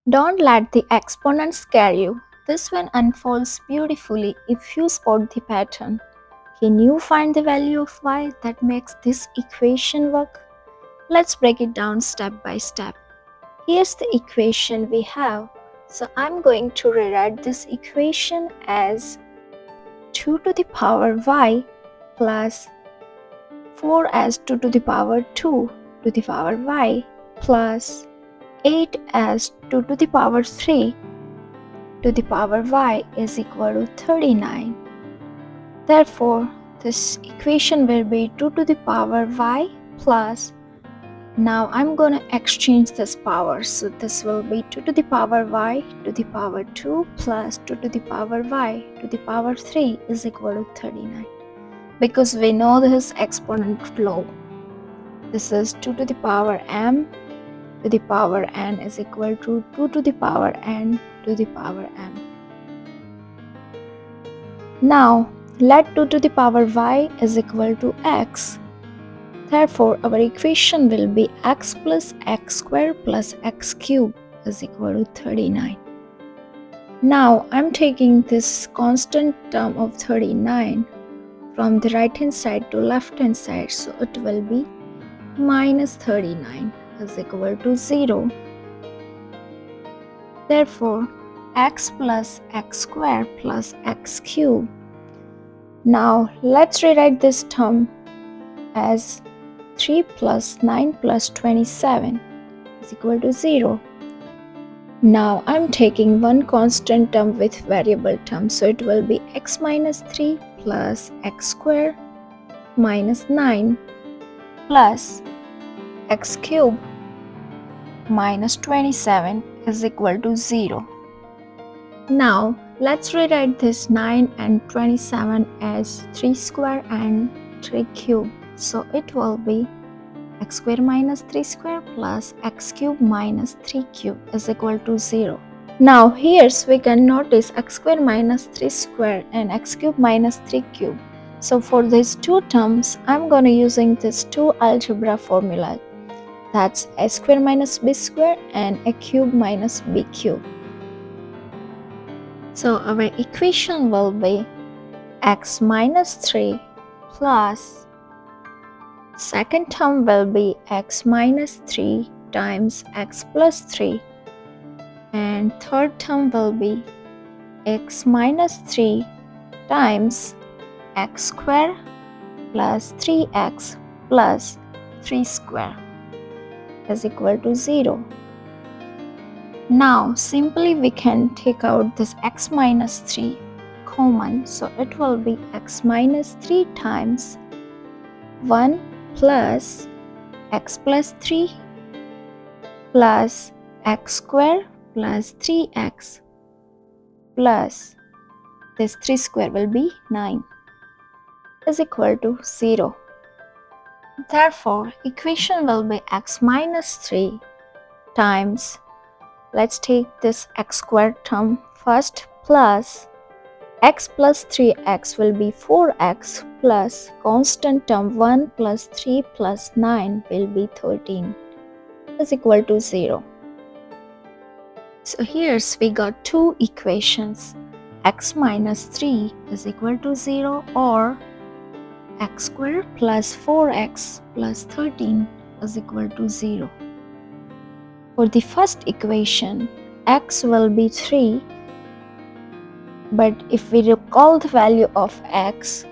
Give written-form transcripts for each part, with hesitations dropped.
Don't let the exponent scare you. This one unfolds beautifully if you spot the pattern. Can you find the value of y that makes this equation work? Let's break it down step by step. Here's the equation we have. So I'm going to rewrite this equation as 2 to the power y plus 4 as 2 to the power 2 to the power y plus 8 as 2 to the power 3 to the power y is equal to 39. Therefore, this equation will be 2 to the power y plus, now I'm going to exchange this power. So this will be 2 to the power y to the power 2 plus 2 to the power y to the power 3 is equal to 39. Because we know this exponent law. This is 2 to the power m to the power n is equal to 2 to the power n to the power m. Now, let 2 to the power y is equal to x. Therefore, our equation will be x plus x square plus x cube is equal to 39. Now, I'm taking this constant term of 39 from the right hand side to left hand side. So, it will be minus 39 is equal to 0. Therefore, x plus x square plus x cube. Now let's rewrite this term as 3 plus 9 plus 27 is equal to 0. Now I'm taking one constant term with variable term, so it will be x minus 3 plus x square minus 9 plus x cube minus 27 is equal to 0. Now let's rewrite this 9 and 27 as 3 square and 3 cube. So it will be x square minus 3 square plus x cube minus 3 cube is equal to 0. Now here we can notice x square minus 3 square and x cube minus 3 cube. So for these two terms, I'm going to using this two algebra formula. That's a square minus b square and a cube minus b cube. So our equation will be x minus 3 plus second term will be x minus 3 times x plus 3, and third term will be x minus 3 times x square plus 3x plus 3 square is equal to 0. Now simply we can take out this x minus 3 common, so it will be x minus 3 times 1 plus x plus 3 plus x square plus 3x plus this 3 square will be 9 is equal to 0. Therefore, equation will be x minus 3 times, let's take this x squared term first, plus x plus 3x will be 4x plus constant term 1 plus 3 plus 9 will be 13 is equal to 0. So here's we got two equations. X minus 3 is equal to 0, or x squared plus 4x plus 13 is equal to 0. For the first equation, x will be 3, but if we recall the value of x,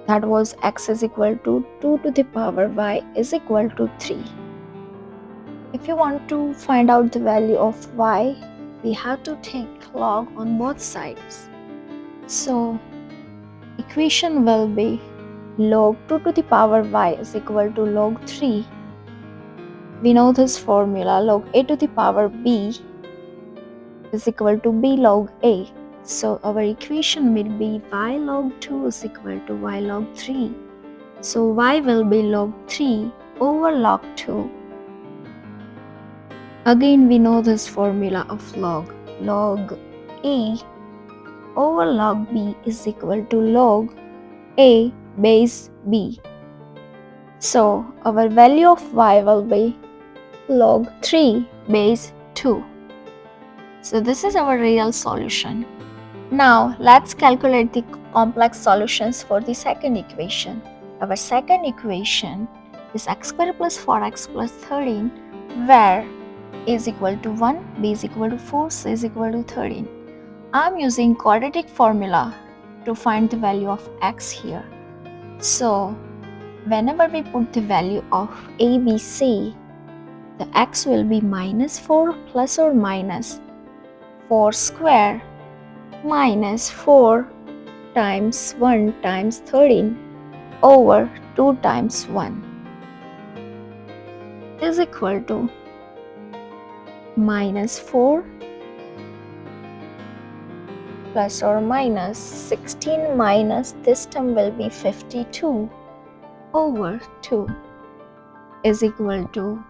that was x is equal to 2 to the power y is equal to 3. If you want to find out the value of y, we have to take log on both sides. So equation will be log 2 to the power y is equal to log 3. We know this formula, log a to the power b is equal to b log a. So our equation will be y log 2 is equal to y log 3. So y will be log 3 over log 2. Again we know this formula of log. Log a over log b is equal to log a base b. So our value of y will be log 3 base 2. So this is our real solution. Now let's calculate the complex solutions for the second equation. Our second equation is x square plus 4x plus 13, where a is equal to 1, b is equal to 4, c is equal to 13. I am using quadratic formula to find the value of x here. So whenever we put the value of a, b, c, the x will be minus 4 plus or minus 4 square minus 4 times 1 times 13 over 2 times 1 is equal to minus 4 plus or minus 16 minus this term will be 52 over 2 is equal to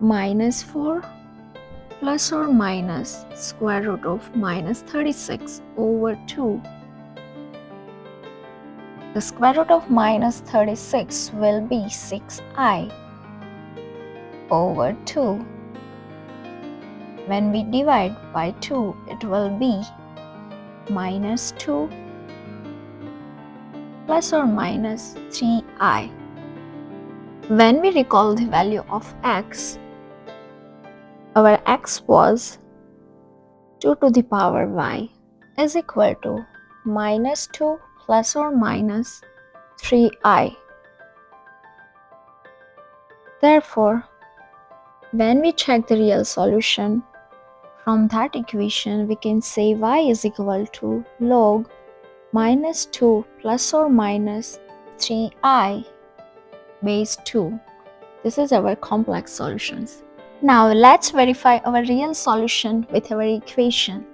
minus 4 plus or minus square root of minus 36 over 2. The square root of minus 36 will be 6i over 2. When we divide by 2, it will be minus 2 plus or minus 3i. When we recall the value of x, our x was 2 to the power y is equal to minus 2 plus or minus 3i. Therefore, when we check the real solution, from that equation we can say y is equal to log minus 2 plus or minus 3i base 2. This is our complex solutions. Now let's verify our real solution with our equation.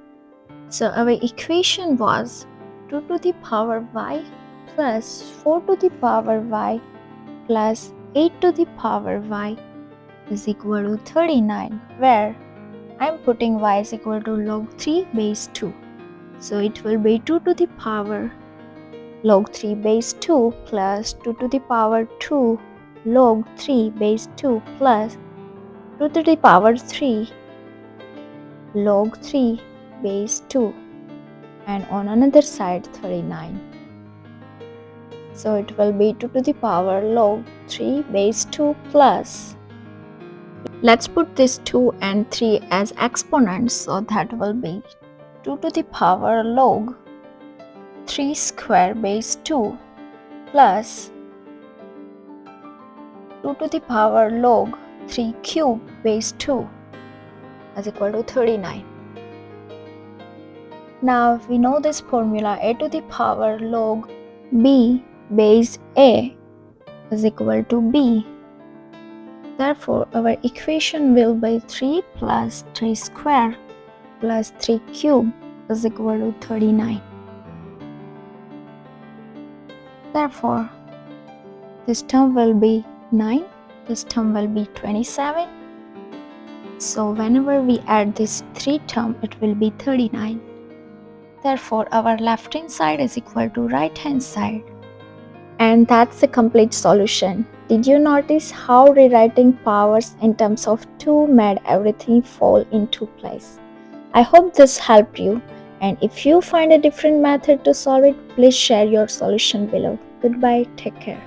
So our equation was 2 to the power y plus 4 to the power y plus 8 to the power y is equal to 39, where I am putting y is equal to log 3 base 2. So it will be 2 to the power log 3 base 2 plus 2 to the power 2 log 3 base 2 plus 2 to the power 3 log 3 base 2, and on another side 39. So it will be 2 to the power log 3 base 2 plus, let's put this 2 and 3 as exponents, so that will be 2 to the power log 3 square base 2 plus 2 to the power log 3 cube base 2 is equal to 39. Now we know this formula, a to the power log b base a is equal to b. Therefore, our equation will be 3 plus 3 square plus 3 cube is equal to 39. Therefore, this term will be 9, this term will be 27. So whenever we add this 3 term, it will be 39. Therefore, our left hand side is equal to right hand side. And that's the complete solution. Did you notice how rewriting powers in terms of 2 made everything fall into place? I hope this helped you, and if you find a different method to solve it, please share your solution below. Goodbye, take care.